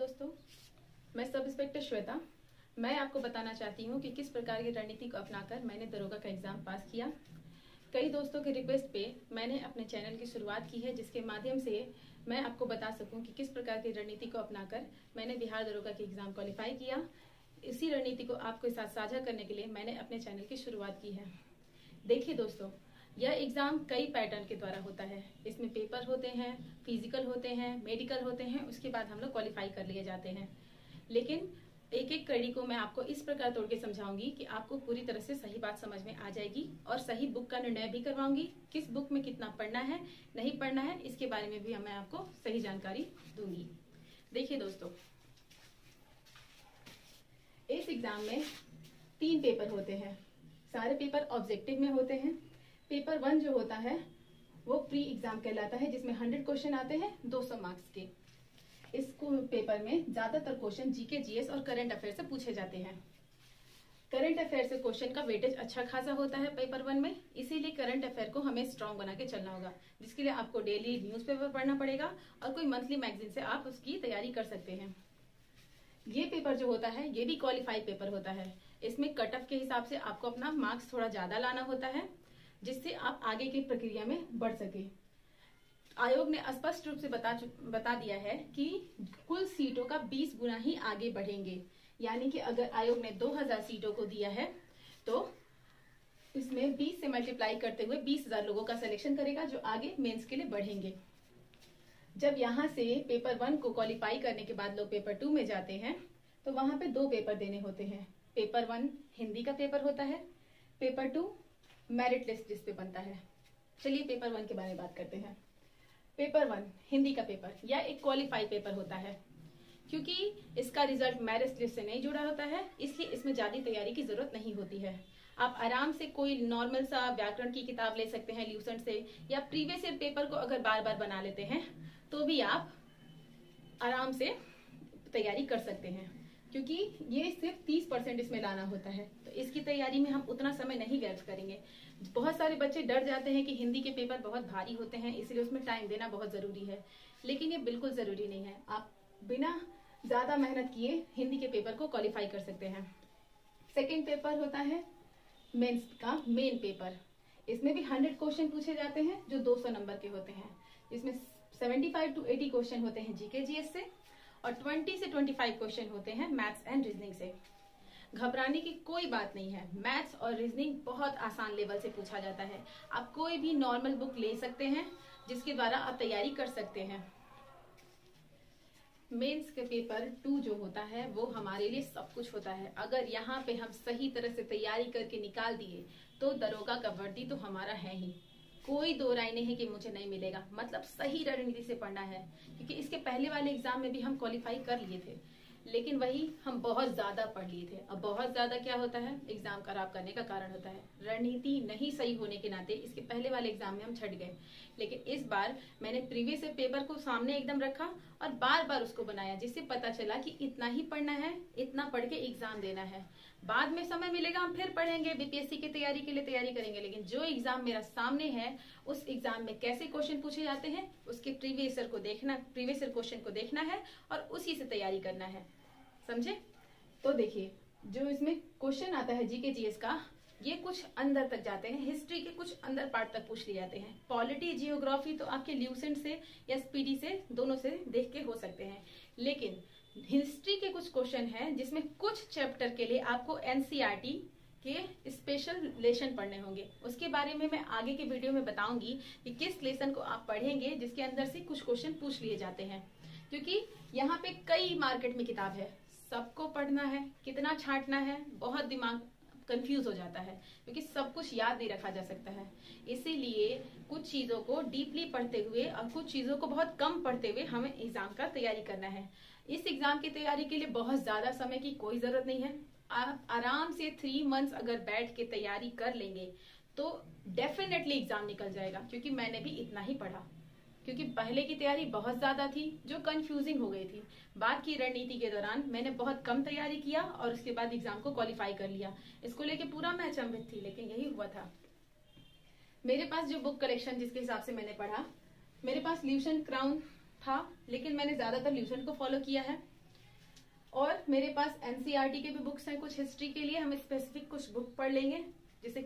दोस्तों, मैं sub inspector Shweta. मैं आपको बताना चाहती हूँ कि किस प्रकार की रणनीति को अपनाकर मैंने दरोगा का एग्जाम पास किया। कई दोस्तों के रिक्वेस्ट पे मैंने अपने चैनल की शुरुआत की है, जिसके माध्यम से मैं आपको बता सकूं कि किस प्रकार की रणनीति को अपनाकर मैंने बिहार दरोगा के एग्जाम क्वालिफाई किया। इसी रणनीति को आपके साथ साझा करने के लिए मैंने अपने चैनल की शुरुआत की है। देखिए दोस्तों, यह एग्जाम कई पैटर्न के द्वारा होता है। इसमें पेपर होते हैं, फिजिकल होते हैं, मेडिकल होते हैं, उसके बाद हम लोग क्वालिफाई कर लिए जाते हैं। लेकिन एक एक कड़ी को मैं आपको इस प्रकार तोड़ के समझाऊंगी कि आपको पूरी तरह से सही बात समझ में आ जाएगी और सही बुक का निर्णय भी करवाऊंगी। किस बुक में कितना पढ़ना है, नहीं पढ़ना है, इसके बारे में भी मैं आपको सही जानकारी दूंगी। देखिए दोस्तों, इस एग्जाम में 3 पेपर होते हैं। सारे पेपर ऑब्जेक्टिव में होते हैं। पेपर 1 जो होता है वो प्री एग्जाम कहलाता है, जिसमें 100 क्वेश्चन आते हैं 200 मार्क्स के। इस पेपर में ज्यादातर क्वेश्चन जीके, जीएस और करंट अफेयर से पूछे जाते हैं। करंट अफेयर से क्वेश्चन का वेटेज अच्छा खासा होता है पेपर 1 में, इसीलिए करंट अफेयर को हमें स्ट्रांग बना के चलना होगा, जिसके लिए आपको डेली न्यूज़पेपर पढ़ना पड़ेगा और कोई मंथली मैगजीन से आप उसकी तैयारी कर सकते हैं। ये पेपर जो होता है ये भी क्वालिफाई पेपर होता है। इसमें कट ऑफ के हिसाब से आपको अपना मार्क्स थोड़ा ज्यादा लाना होता है, जिससे आप आगे की प्रक्रिया में बढ़ सके। आयोग ने स्पष्ट रूप से बता दिया है कि कुल सीटों का 20 गुना ही आगे बढ़ेंगे। यानी कि अगर आयोग ने 2000 सीटों को दिया है तो इसमें 20 से मल्टीप्लाई करते हुए 20,000 लोगों का सिलेक्शन करेगा, जो आगे मेंस के लिए बढ़ेंगे। जब यहाँ से पेपर 1 को क्वालिफाई करने के बाद लोग पेपर 2 में जाते हैं तो वहां पे 2 पेपर देने होते हैं। पेपर 1 हिंदी का पेपर होता है, पेपर 2 मेरिट लिस्ट जिस पे बनता है। चलिए पेपर 1 के बारे में बात करते हैं। पेपर 1 हिंदी का पेपर यह एक क्वालिफाई पेपर होता है, क्योंकि इसका रिजल्ट मेरिट लिस्ट से नहीं जुड़ा होता है, इसलिए इसमें ज्यादा तैयारी की जरूरत नहीं होती है। आप आराम से कोई नॉर्मल सा व्याकरण की किताब ले सकते हैं ल्यूसेंट से, या प्रीवियस ईयर पेपर को अगर बार बार बना लेते हैं तो भी आप आराम से तैयारी कर सकते हैं, क्योंकि ये सिर्फ 30% इसमें लाना होता है। तो इसकी तैयारी में हम उतना समय नहीं व्यर्थ करेंगे। बहुत सारे बच्चे डर जाते हैं कि हिंदी के पेपर बहुत भारी होते हैं, इसलिए उसमें टाइम देना बहुत जरूरी है, लेकिन ये बिल्कुल जरूरी नहीं है। आप बिना ज्यादा मेहनत किए हिंदी के पेपर को क्वालिफाई कर सकते हैं। सेकेंड पेपर होता है मेंस का मेन पेपर। इसमें भी 100 क्वेश्चन पूछे जाते हैं, जो 200 नंबर के होते हैं। इसमें 75 to 80 क्वेश्चन होते हैं जीके, जीएस से, और 20 से 25 क्वेश्चन होते हैं मैथ्स एंड रीजनिंग से। घबराने की कोई बात नहीं है। मैथ्स और रीजनिंग बहुत आसान लेवल से पूछा जाता है। आप कोई भी नॉर्मल बुक ले सकते हैं जिसके द्वारा आप तैयारी कर सकते हैं। मेंस के पेपर 2 जो होता है वो हमारे लिए सब कुछ होता है। अगर यहाँ पे हम सही तरह से तैयारी करके निकाल दिए तो दरोगा का वर्दी तो हमारा है ही, कोई दो राय नहीं है कि मुझे नहीं मिलेगा। मतलब सही रणनीति से पढ़ना है, क्योंकि इसके पहले वाले एग्जाम में भी हम क्वालिफाई कर लिए थे, लेकिन वही हम बहुत ज्यादा पढ़ लिए थे। अब बहुत ज्यादा क्या होता है, एग्जाम खराब करने का कारण होता है। रणनीति नहीं सही होने के नाते इसके पहले वाले एग्जाम में हम छट गए। लेकिन इस बार मैंने प्रीवियस पेपर को सामने एकदम रखा और बार बार उसको बनाया, जिससे पता चला कि इतना ही पढ़ना है, इतना पढ़ के एग्जाम देना है। बाद में समय मिलेगा हम फिर पढ़ेंगे, बीपीएससी की तैयारी के लिए तैयारी करेंगे, लेकिन जो एग्जाम मेरा सामने है उस एग्जाम में कैसे क्वेश्चन पूछे जाते हैं उसके प्रीवियस ईयर क्वेश्चन को देखना है और उसी से तैयारी करना है। समझे? तो देखिए, जो इसमें क्वेश्चन आता है जीके, जीएस का, ये कुछ अंदर तक जाते हैं। हिस्ट्री के कुछ अंदर पार्ट तक पूछ लिए जाते हैं। पॉलिटी, जियोग्राफी तो आपके ल्यूसेंट से या स्पीडी से, दोनों से देख के हो सकते हैं। लेकिन हिस्ट्री के कुछ क्वेश्चन हैं जिसमें कुछ चैप्टर के लिए आपको एनसीईआरटी के स्पेशल लेसन पढ़ने होंगे। उसके बारे में मैं आगे के वीडियो में बताऊंगी कि किस लेसन को आप पढ़ेंगे जिसके अंदर से कुछ क्वेश्चन पूछ लिए जाते हैं, क्योंकि यहाँ पे कई मार्केट में किताब है, सबको पढ़ना है, कितना छांटना है, बहुत दिमाग कंफ्यूज हो जाता है, क्योंकि सब कुछ याद नहीं रखा जा सकता है। इसीलिए कुछ चीजों को डीपली पढ़ते हुए और कुछ चीजों को बहुत कम पढ़ते हुए हमें एग्जाम का तैयारी करना है। इस एग्जाम की तैयारी के लिए बहुत ज्यादा समय की कोई जरूरत नहीं है। आप आराम से 3 मंथ्स अगर बैठ के तैयारी कर लेंगे तो डेफिनेटली एग्जाम निकल जाएगा, क्योंकि मैंने भी इतना ही पढ़ा। क्योंकि पहले की तैयारी बहुत ज्यादा थी जो कंफ्यूजिंग हो गई थी। बाद की रणनीति के दौरान मैंने बहुत कम तैयारी किया और उसके बाद एग्जाम को क्वालिफाई कर लिया। इसको लेके पूरा मैं अचंभित थी, लेकिन यही हुआ था। मेरे पास जो बुक कलेक्शन जिसके हिसाब से मैंने पढ़ा, मेरे पास ल्यूसेंट क्राउन था, लेकिन मैंने ज्यादातर ल्यूसेंट को फॉलो किया है। और मेरे पास एनसीईआरटी के भी बुक्स हैं कुछ हिस्ट्री के लिए, हम स्पेसिफिक कुछ बुक पढ़ लेंगे। जैसे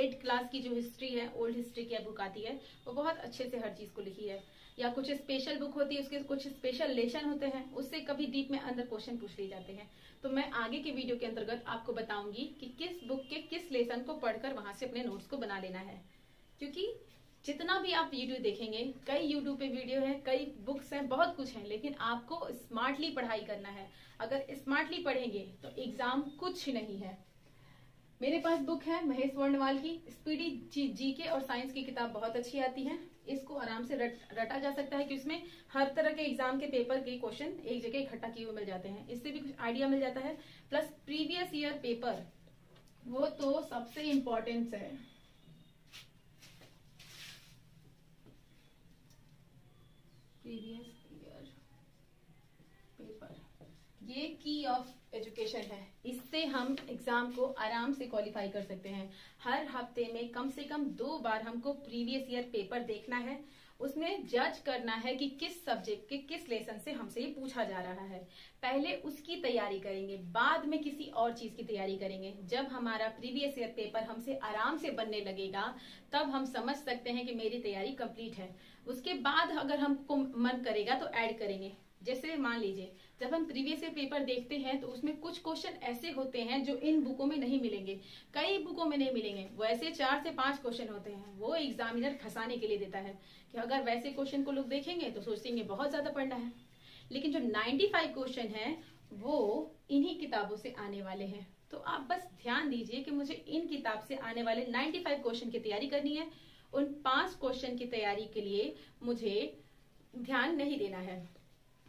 8 क्लास की जो हिस्ट्री है, ओल्ड हिस्ट्री की बुक आती है, वो बहुत अच्छे से हर चीज को लिखी है। या कुछ स्पेशल बुक होती है, उसके कुछ स्पेशल लेसन होते हैं, उससे कभी डीप में अंदर क्वेश्चन पूछ लिए जाते हैं। तो मैं आगे के वीडियो के अंतर्गत आपको बताऊंगी कि किस बुक के किस लेसन को पढ़कर वहां से अपने नोट्स को बना लेना है। क्योंकि जितना भी आप वीडियो देखेंगे, कई यूट्यूब पे वीडियो है, कई बुक्स हैं, बहुत कुछ है, लेकिन आपको स्मार्टली पढ़ाई करना है। अगर स्मार्टली पढ़ेंगे तो एग्जाम कुछ नहीं है। मेरे पास बुक है महेश वर्णवाल की स्पीडी जीके और साइंस की किताब बहुत अच्छी आती है। इसको आराम से रटा जा सकता है कि उसमें हर तरह के एग्जाम के पेपर के क्वेश्चन एक जगह इकट्ठा किए हुए मिल जाते हैं। इससे भी कुछ आइडिया मिल जाता है। प्लस प्रीवियस ईयर पेपर, वो तो सबसे इम्पोर्टेंट है। प्रीवियस ईयर पेपर ये की ऑफ एजुकेशन है। इससे हम एग्जाम को आराम से क्वालिफाई कर सकते हैं। हर हफ्ते में कम से कम 2 बार हमको प्रीवियस ईयर पेपर देखना है, उसमें जज करना है कि किस सब्जेक्ट के किस लेसन से हमसे ये पूछा जा रहा है। पहले उसकी तैयारी करेंगे, बाद में किसी और चीज की तैयारी करेंगे। जब हमारा प्रीवियस ईयर पेपर हमसे आराम से बनने लगेगा, तब हम समझ सकते हैं कि मेरी तैयारी कंप्लीट है। उसके बाद अगर हमको मन करेगा तो ऐड करेंगे। जैसे मान लीजिए, जब हम प्रीवियस ईयर पेपर देखते हैं तो उसमें कुछ क्वेश्चन ऐसे होते हैं जो इन बुकों में नहीं मिलेंगे, कई बुकों में नहीं मिलेंगे। वैसे 4 से 5 क्वेश्चन होते हैं, वो एग्जामिनर फंसाने के लिए देता है कि अगर वैसे क्वेश्चन को लोग देखेंगे तो सोचेंगे बहुत ज्यादा पढ़ना है। लेकिन जो 95 क्वेश्चन है वो इन्हीं किताबों से आने वाले हैं। तो आप बस ध्यान दीजिए कि मुझे इन किताब से आने वाले 95 क्वेश्चन की तैयारी करनी है। उन 5 क्वेश्चन की तैयारी के लिए मुझे ध्यान नहीं देना है,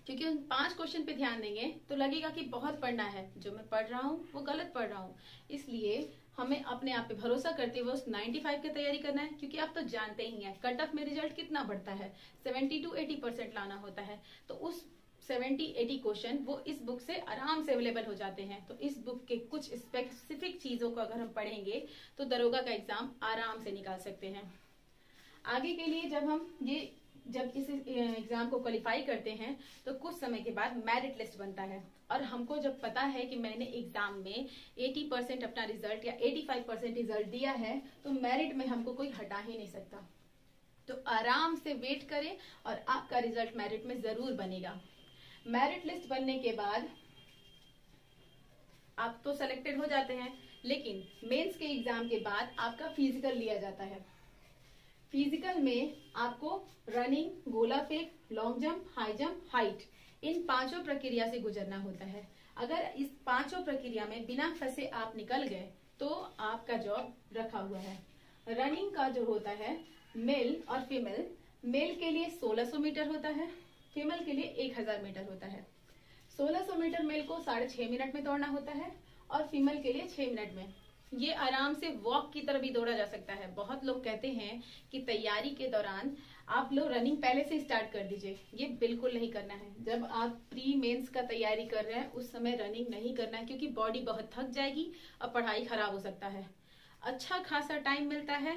क्योंकि उन 5 क्वेश्चन पे ध्यान देंगे तो लगेगा कि बहुत पढ़ना है, जो मैं पढ़ रहा हूँ वो गलत पढ़ रहा हूँ। इसलिए हमें अपने आप पे भरोसा करते हुए उस 95 की तैयारी करना है। क्योंकि आप तो जानते ही हैं कट ऑफ में रिजल्ट कितना बढ़ता है, 70 to 80% लाना होता है। तो उस 70-80 क्वेश्चन वो इस बुक से आराम से अवेलेबल हो जाते हैं। तो इस बुक के कुछ स्पेसिफिक चीजों को अगर हम पढ़ेंगे तो दरोगा का एग्जाम आराम से निकाल सकते हैं। आगे के लिए जब इस एग्जाम को क्वालिफाई करते हैं तो कुछ समय के बाद मेरिट लिस्ट बनता है। और हमको जब पता है कि मैंने एग्जाम में 80% अपना रिजल्ट या 85% रिजल्ट दिया है, तो मेरिट में हमको कोई हटा ही नहीं सकता। तो आराम से वेट करें और आपका रिजल्ट मेरिट में जरूर बनेगा। मेरिट लिस्ट बनने के बाद आप तो सेलेक्टेड हो जाते हैं, लेकिन मेंस के एग्जाम के बाद आपका फिजिकल लिया जाता है। फिजिकल में आपको रनिंग, गोला फेंक, long jump, high jump, height, इन 5 प्रक्रिया से गुजरना होता है। अगर इस 5 प्रक्रिया में बिना फंसे आप निकल गए तो आपका जॉब रखा हुआ है। रनिंग का जो होता है, मेल और फीमेल, मेल के लिए 1600 मीटर होता है, फीमेल के लिए 1000 मीटर होता है। 1600 मीटर मेल को 6.5 मिनट में दौड़ना होता है और फीमेल के लिए 6 मिनट में। ये आराम से वॉक की तरह भी दौड़ा जा सकता है। बहुत लोग कहते हैं कि तैयारी के दौरान आप लोग रनिंग पहले से स्टार्ट कर दीजिए। ये बिल्कुल नहीं करना है। जब आप प्री मेंस का तैयारी कर रहे हैं उस समय रनिंग नहीं करना है, क्योंकि बॉडी बहुत थक जाएगी और पढ़ाई खराब हो सकता है। अच्छा खासा टाइम मिलता है,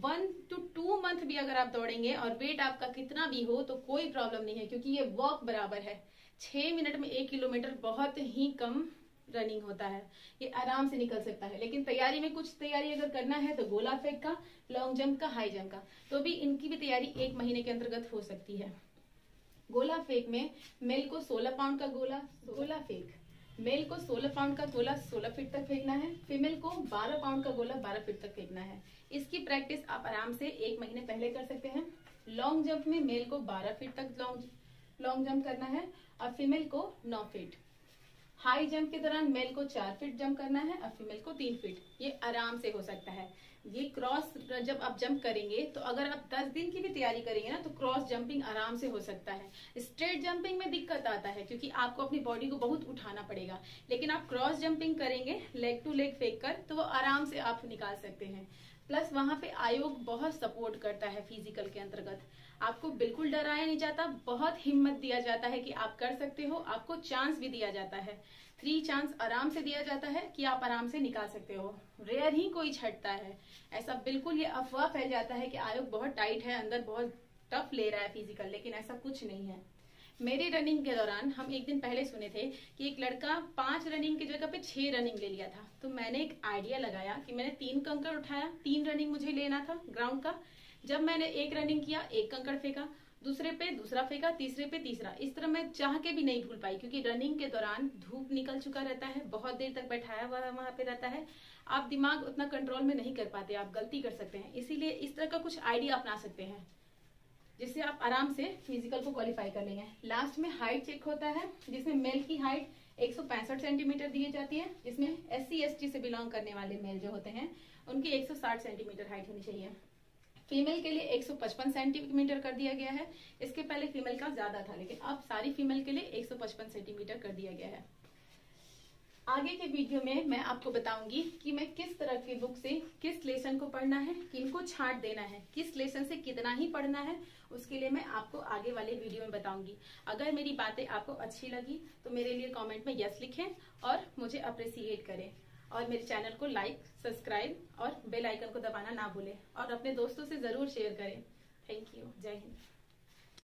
1 to 2 मंथ भी अगर आप दौड़ेंगे और वेट आपका कितना भी हो तो कोई प्रॉब्लम नहीं है, क्योंकि ये वॉक बराबर है। 6 मिनट में 1 किलोमीटर बहुत ही कम रनिंग होता है, ये आराम से निकल सकता है। लेकिन तैयारी में कुछ तैयारी अगर करना है तो गोला फेंक का, लॉन्ग जंप का, हाई जंप का, तो भी इनकी भी तैयारी 1 महीने के अंतर्गत हो सकती है। गोला फेंक में मेल को 16 पाउंड का गोला फेंक, मेल को 16 पाउंड का गोला 16 फीट तक फेंकना है, फीमेल को 12 पाउंड का गोला 12 फीट तक फेंकना है। इसकी प्रैक्टिस आप आराम से 1 महीने पहले कर सकते हैं। लॉन्ग जंप में मेल को 12 फीट तक लॉन्ग जंप करना है और फीमेल को 9 फीट। हाई जंप के दौरान मेल को 4 फीट जंप करना है और फीमेल को 3 फीट। ये आराम से हो सकता है। ये क्रॉस जब आप जंप करेंगे तो अगर आप 10 दिन की भी तैयारी करेंगे ना तो क्रॉस जंपिंग आराम से हो सकता है। स्ट्रेट जंपिंग में दिक्कत आता है क्योंकि आपको अपनी बॉडी को बहुत उठाना पड़ेगा, लेकिन आप क्रॉस जंपिंग करेंगे लेग टू लेग फेंक कर तो वो आराम से आप निकाल सकते हैं। प्लस वहां पे आयोग बहुत सपोर्ट करता है फिजिकल के अंतर्गत। आपको बिल्कुल डराया नहीं जाता, बहुत हिम्मत दिया जाता है कि आप कर सकते हो। आपको चांस भी दिया जाता है, 3 चांस आराम से दिया जाता है कि आप आराम से निकाल सकते हो। रेयर ही कोई छटता है। ऐसा बिल्कुल ये अफवाह फैल जाता है कि आयोग बहुत टाइट है, अंदर बहुत टफ ले रहा है फिजिकल, लेकिन ऐसा कुछ नहीं है। मेरी रनिंग के दौरान हम एक दिन पहले सुने थे कि एक लड़का 5 रनिंग की जगह पे 6 रनिंग ले लिया था। तो मैंने एक आइडिया लगाया कि मैंने 3 कंकड़ उठाया, 3 रनिंग मुझे लेना था ग्राउंड का। जब मैंने एक रनिंग किया, एक कंकड़ फेंका, दूसरे पे दूसरा फेंका, तीसरे पे तीसरा। इस तरह मैं चाह के भी नहीं भूल पाई, क्योंकि रनिंग के दौरान धूप निकल चुका रहता है, बहुत देर तक बैठाया हुआ वहां पे रहता है, आप दिमाग उतना कंट्रोल में नहीं कर पाते, आप गलती कर सकते हैं। इसीलिए इस तरह का कुछ आइडिया अपना सकते हैं जिससे आप आराम से फिजिकल को क्वालिफाई कर लेंगे। लास्ट में हाइट चेक होता है, जिसमें मेल की हाइट 165 सेंटीमीटर दी जाती है, जिसमें SC/ST से बिलोंग करने वाले मेल जो होते हैं उनकी 160 सेंटीमीटर हाइट होनी चाहिए। फीमेल के लिए 155 सेंटीमीटर कर दिया गया है। इसके पहले फीमेल का ज्यादा था, लेकिन अब सारी फीमेल के लिए 155 सेंटीमीटर कर दिया गया है। आगे के वीडियो में मैं आपको बताऊंगी कि मैं किस तरह की बुक से किस लेसन को पढ़ना है, किनको छांट देना है, किस लेसन से कितना ही पढ़ना है, उसके लिए मैं आपको आगे वाले वीडियो में बताऊंगी। अगर मेरी बातें आपको अच्छी लगी तो मेरे लिए कमेंट में यस लिखें और मुझे अप्रिसिएट करें, और मेरे चैनल को लाइक, सब्सक्राइब और बेल आइकन को दबाना ना भूलें, और अपने दोस्तों से जरूर शेयर करें। Thank you. जय हिंद।